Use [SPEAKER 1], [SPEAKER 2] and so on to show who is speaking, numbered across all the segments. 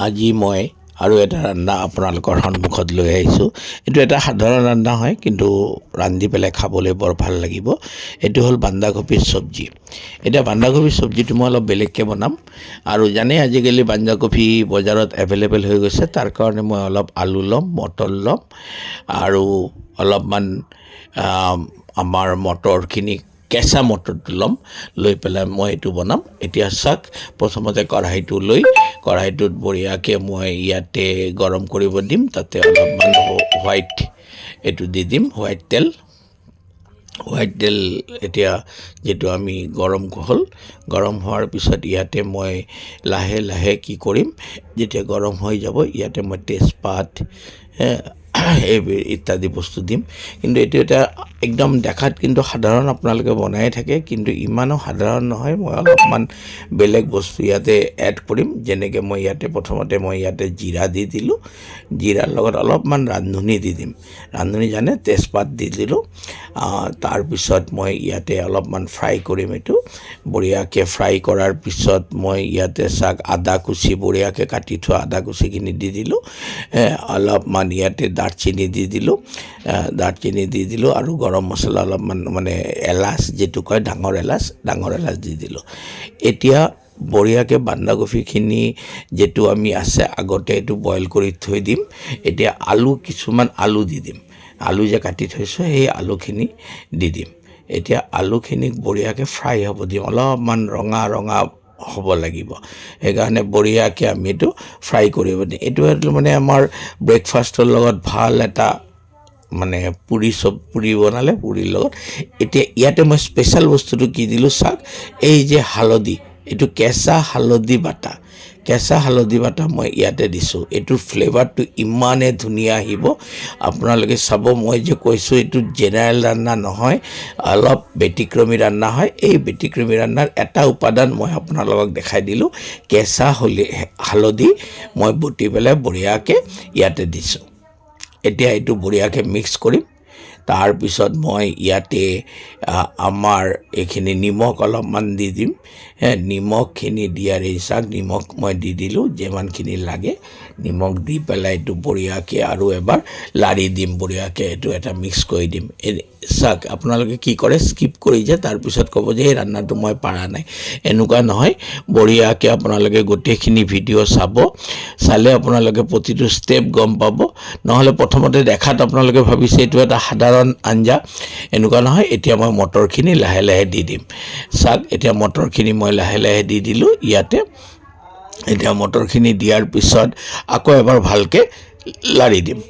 [SPEAKER 1] আজি মই আৰু এটা ৰান্ধা আপোনালোকৰ সন্মুখত লৈ আহিছোঁ। এইটো এটা সাধাৰণ ৰান্ধা হয়, কিন্তু ৰান্ধি পেলাই খাবলৈ বৰ ভাল লাগিব। এইটো হ'ল বন্ধাকবিৰ চব্জি। এতিয়া বন্ধাকবিৰ চব্জিটো মই অলপ বেলেগকৈ বনাম। আৰু জানে আজিকালি বন্ধাকবি বজাৰত এভেইলেবল হৈ গৈছে। তাৰ কাৰণে মই অলপ আলু ল'ম, মটৰ ল'ম আৰু অলপমান আমাৰ মটৰখিনি কেঁচা মটৰটো ল'ম, লৈ পেলাই মই এইটো বনাম। এতিয়া চাওক, প্ৰথমতে কেৰাহীটো লৈ কেৰাহীটোত বঢ়িয়াকৈ মই ইয়াতে গৰম কৰিব দিম। তাতে অলপমান হোৱাইট এইটো দি দিম, হোৱাইট তেল এতিয়া যেটো আমি গৰম হ'ল, গৰম হোৱাৰ পিছত ইয়াতে মই লাহে লাহে কি কৰিম, যেতিয়া গৰম হৈ যাব ইয়াতে মই তেজপাত এই ইত্যাদি বস্তু দিম। কিন্তু এইটো এটা একদম দেখাত কিন্তু সাধাৰণ আপোনালোকে বনাই থাকে, কিন্তু ইমানো সাধাৰণ নহয়। মই অলপমান বেলেগ বস্তু ইয়াতে এড কৰিম। যেনেকৈ মই ইয়াতে প্ৰথমতে মই ইয়াতে জিৰা দি দিলোঁ, জিৰাৰ লগত অলপমান ৰান্ধনি দি দিম। ৰান্ধনি জানে, তেজপাত দি দিলোঁ। তাৰপিছত মই ইয়াতে অলপমান ফ্ৰাই কৰিম। এইটো বঢ়িয়াকৈ ফ্ৰাই কৰাৰ পিছত মই ইয়াতে চাওক আদা কুচি বঢ়িয়াকৈ কাটি থোৱা আদা কুচিখিনি দি দিলোঁ। অলপমান ইয়াতে দাৰচিনি দি দিলোঁ, আৰু গৰম মছলা অলপমান মানে এলাচ যেটো কয় ডাঙৰ এলাচ দি দিলোঁ। এতিয়া বঢ়িয়াকৈ বন্ধাকবিখিনি যেটো আমি আছে আগতে এইটো বইল কৰি থৈ দিম। এতিয়া কিছুমান আলু দি দিম। আলু যে কাটি থৈছোঁ সেই আলুখিনি দি দিম। এতিয়া আলুখিনিক বঢ়িয়াকৈ ফ্ৰাই হ'ব দিম, অলপমান ৰঙা হ'ব লাগিব। সেইকাৰণে বঢ়িয়াকৈ আমি এইটো ফ্ৰাই কৰিব দিম। এইটো মানে আমাৰ ব্ৰেকফাষ্টৰ লগত ভাল এটা মানে পুৰি বনালে পুৰিৰ লগত। এতিয়া ইয়াতে মই স্পেচিয়েল বস্তুটো কি দিলোঁ চাওক, এই যে হালধি, এইটো কেঁচা হালধি বাটা মই ইয়াতে দিছোঁ। এইটোৰ ফ্লেভাৰটো ইমানে ধুনীয়া আহিব, আপোনালোকে চাব। মই যে কৈছোঁ এইটো জেনেৰেল ৰান্ধা নহয়, অলপ ব্যতিক্ৰমী ৰান্ধা হয়। এই ব্যতিক্ৰমী ৰান্ধাৰ এটা উপাদান মই আপোনালোকক দেখাই দিলোঁ। কেঁচা হালধি মই বটি পেলাই বঢ়িয়াকৈ ইয়াতে দিছোঁ। এতিয়া এইটো বঢ়িয়াকৈ মিক্স কৰিম। তাৰপিছত মই ইয়াতে আমাৰ এইখিনি নিমখ অলপমান দি দিম। নিমখখিনি দিয়াৰ চাওক, নিমখ মই দি দিলোঁ যিমানখিনি লাগে। নিমখ দি পেলাই এইটো বঢ়িয়াকৈ আৰু এবাৰ লাৰি দিম। বঢ়িয়াকৈ এইটো এটা মিক্স কৰি দিম। চাওক, আপোনালোকে কি কৰে, স্কিপ কৰি যায়, তাৰপিছত ক'ব যে এই ৰান্নাটো মই পাৰা নাই। এনেকুৱা নহয়, বঢ়িয়াকৈ আপোনালোকে গোটেইখিনি ভিডিঅ' চালে আপোনালোকে প্ৰতিটো ষ্টেপ গম পাব। নহ'লে প্ৰথমতে দেখাত আপোনালোকে ভাবিছে এইটো এটা সাধাৰণ আঞ্জা, এনেকুৱা নহয়। এতিয়া মই মটৰখিনি লাহে লাহে দি দিম। চাওক, এতিয়া মটৰখিনি মই লাহে লাহে দি দিলোঁ ইয়াতে। এতিয়া মটৰখিনি দিয়াৰ পিছত আকৌ এবাৰ ভালকৈ লাৰি দিম।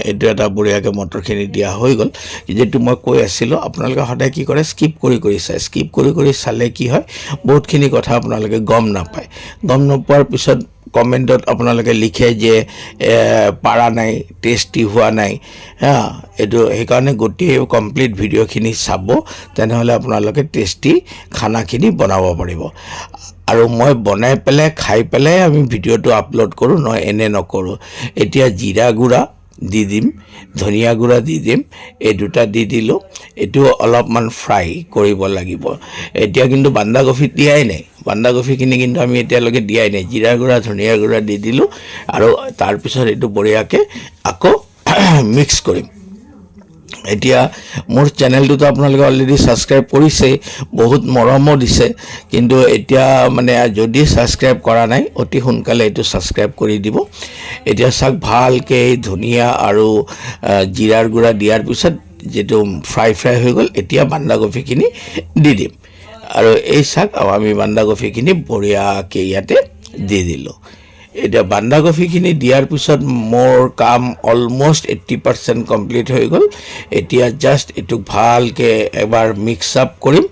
[SPEAKER 1] এইটো এটা বঢ়িয়াকৈ মটৰখিনি দিয়া হৈ গ'ল। যিটো মই কৈ আছিলোঁ, আপোনালোকে সদায় কি কৰে, স্কিপ কৰি চায়। স্কিপ কৰি চালে কি হয়, বহুতখিনি কথা আপোনালোকে গম নাপায়। গম নোপোৱাৰ পিছত কমেণ্টত আপোনালোকে লিখে যে পাৰা নাই, টেষ্টি হোৱা নাই। এইটো সেইকাৰণে গোটেই কমপ্লিট ভিডিঅ'খিনি চাব, তেনেহ'লে আপোনালোকে টেষ্টি খানাখিনি বনাব পাৰিব। আৰু মই বনাই পেলাই খাই পেলাই আমি ভিডিঅ'টো আপলোড কৰোঁ, নহয় এনে নকৰোঁ। এতিয়া জিৰা গুড়া দি দিম, ধনিয়া গুড়া দি দিম। এই দুটা দি দিলোঁ। এইটো অলপমান ফ্ৰাই কৰিব লাগিব। এতিয়া কিন্তু বন্ধাকবি দিয়াই নাই, বন্ধাকবিখিনি কিন্তু আমি এতিয়ালৈকে দিয়াই নাই। জিৰা গুড়া ধনিয়া গুড়া দি দিলোঁ, আৰু তাৰপিছত এইটো বঢ়িয়াকৈ আকৌ মিক্স কৰিম। এতিয়া মোৰ চেনেলটোতো আপোনালোকে অলৰেডি ছাবস্ক্ৰাইব কৰিছেই, বহুত মৰমো দিছে। কিন্তু এতিয়া মানে যদি ছাবস্ক্ৰাইব কৰা নাই, অতি সোনকালে এইটো ছাবস্ক্ৰাইব কৰি দিব। এতিয়া চাওক, ভালকৈ ধনিয়া আৰু জিৰাৰ গুড়া দিয়াৰ পিছত যিটো ফ্ৰাই হৈ গ'ল, এতিয়া বন্ধাকবিখিনি দি দিম। আৰু এই চাওক, আমি বন্ধাকবিখিনি বঢ়িয়াকৈ ইয়াতে দি দিলোঁ। এতিয়া বন্ধাকবিখিনি দিয়াৰ পিছত মোৰ কাম অলমষ্ট 80% কমপ্লিট হৈ গ'ল। এতিয়া জাষ্ট এইটোক ভালকৈ এবাৰ মিক্স আপ কৰিম।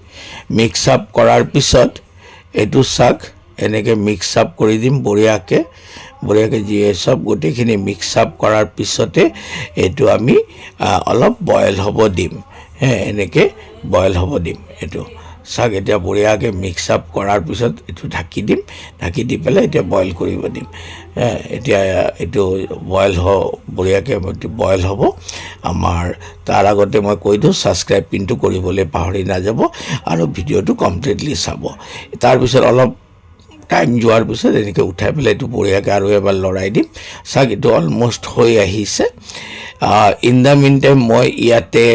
[SPEAKER 1] মিক্স আপ কৰাৰ পিছত এইটো চাওক, এনেকৈ মিক্স আপ কৰি দিম বঢ়িয়াকৈ চব গোটেইখিনি মিক্স আপ কৰাৰ পিছতে এইটো আমি অলপ বইল হ'ব দিম। এনেকৈ বইল হ'ব দিম। এইটো চাওক, এতিয়া বঢ়িয়াকৈ মিক্স আপ কৰাৰ পিছত এইটো ঢাকি দিম। ঢাকি দি পেলাই এতিয়া বইল কৰিব দিম। এতিয়া এইটো বঢ়িয়াকৈ বইল হ'ব আমাৰ। তাৰ আগতে মই কৈ দিওঁ, ছাবস্ক্ৰাইব পিনটো কৰিবলৈ পাহৰি নাযাব, আৰু ভিডিঅ'টো কমপ্লিটলি চাব। তাৰপিছত অলপ টাইম যোৱাৰ পিছত এনেকৈ উঠাই পেলাই এইটো বঢ়িয়াকৈ আৰু এবাৰ লৰাই দিম। চাওক এইটো অলমষ্ট হৈ আহিছে। ইন দ্য মিন টাইম মই ইয়াতে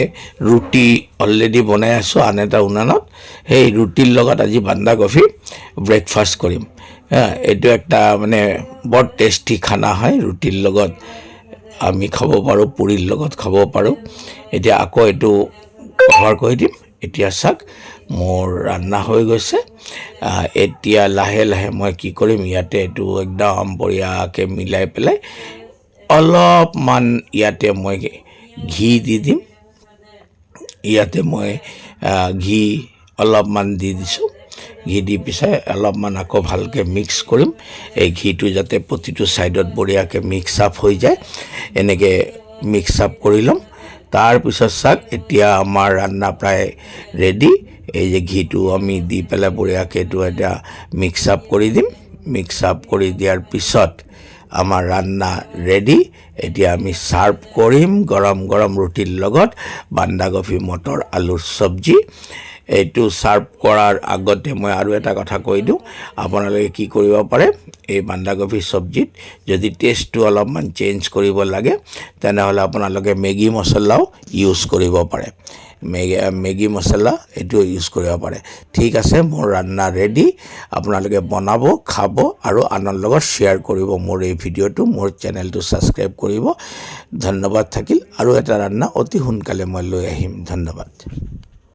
[SPEAKER 1] ৰুটি অলৰেডি বনাই আছোঁ আন এটা উনানত। সেই ৰুটিৰ লগত আজি বন্ধাকবি ব্ৰেকফাষ্ট কৰিম। এইটো একটা মানে বৰ টেষ্টি খানা হয়। ৰুটিৰ লগত আমি খাব পাৰোঁ, পুৰিৰ লগত খাব পাৰোঁ। এতিয়া আকৌ এইটো কভাৰ কৰি দিম। এতিয়া চাওক মোৰ ৰান্না হৈ গৈছে। এতিয়া লাহে লাহে মই কি কৰিম, ইয়াতে এইটো একদম বঢ়িয়াকৈ মিলাই পেলাই অলপমান ইয়াতে মই ঘি দি দিম। ইয়াতে মই ঘি অলপমান দি দিছোঁ। ঘি দি পিছাই অলপমান আকৌ ভালকৈ মিক্স কৰিম। এই ঘিটো যাতে প্ৰতিটো ছাইডত বঢ়িয়াকৈ মিক্স আপ হৈ যায়, এনেকৈ মিক্স আপ কৰি ল'ম। তাৰপিছত চাওক এতিয়া আমাৰ ৰান্না প্ৰায় ৰেডি। এই যে ঘিটো আমি দি পেলাই বঢ়িয়াকৈ এইটো এতিয়া মিক্স আপ কৰি দিম। মিক্স আপ কৰি দিয়াৰ পিছত আমাৰ ৰান্না ৰেডি। এতিয়া আমি ছাৰ্ভ কৰিম গৰম গৰম ৰুটিৰ লগত বন্ধাকবি মটৰ আলুৰ চব্জি। এইটো ছাৰ্ভ কৰাৰ আগতে মই আৰু এটা কথা কৈ দিওঁ, আপোনালোকে কি কৰিব পাৰে, এই বন্ধাকবি চব্জিত যদি টেষ্টটো অলপমান চেঞ্জ কৰিব লাগে তেনেহ'লে আপোনালোকে মেগী মছলাও ইউজ কৰিব পাৰে। মেগী মছলা এইটো ইউজ কৰিব পাৰে। ঠিক আছে, মোৰ ৰান্না ৰেডি। আপোনালোকে বনাব, খাব আৰু আনৰ লগত শ্বেয়াৰ কৰিব মোৰ এই ভিডিঅ'টো। মোৰ চেনেলটো ছাবস্ক্ৰাইব কৰিব। ধন্যবাদ থাকিল। আৰু এটা ৰান্না অতি সোনকালে মই লৈ আহিম। ধন্যবাদ।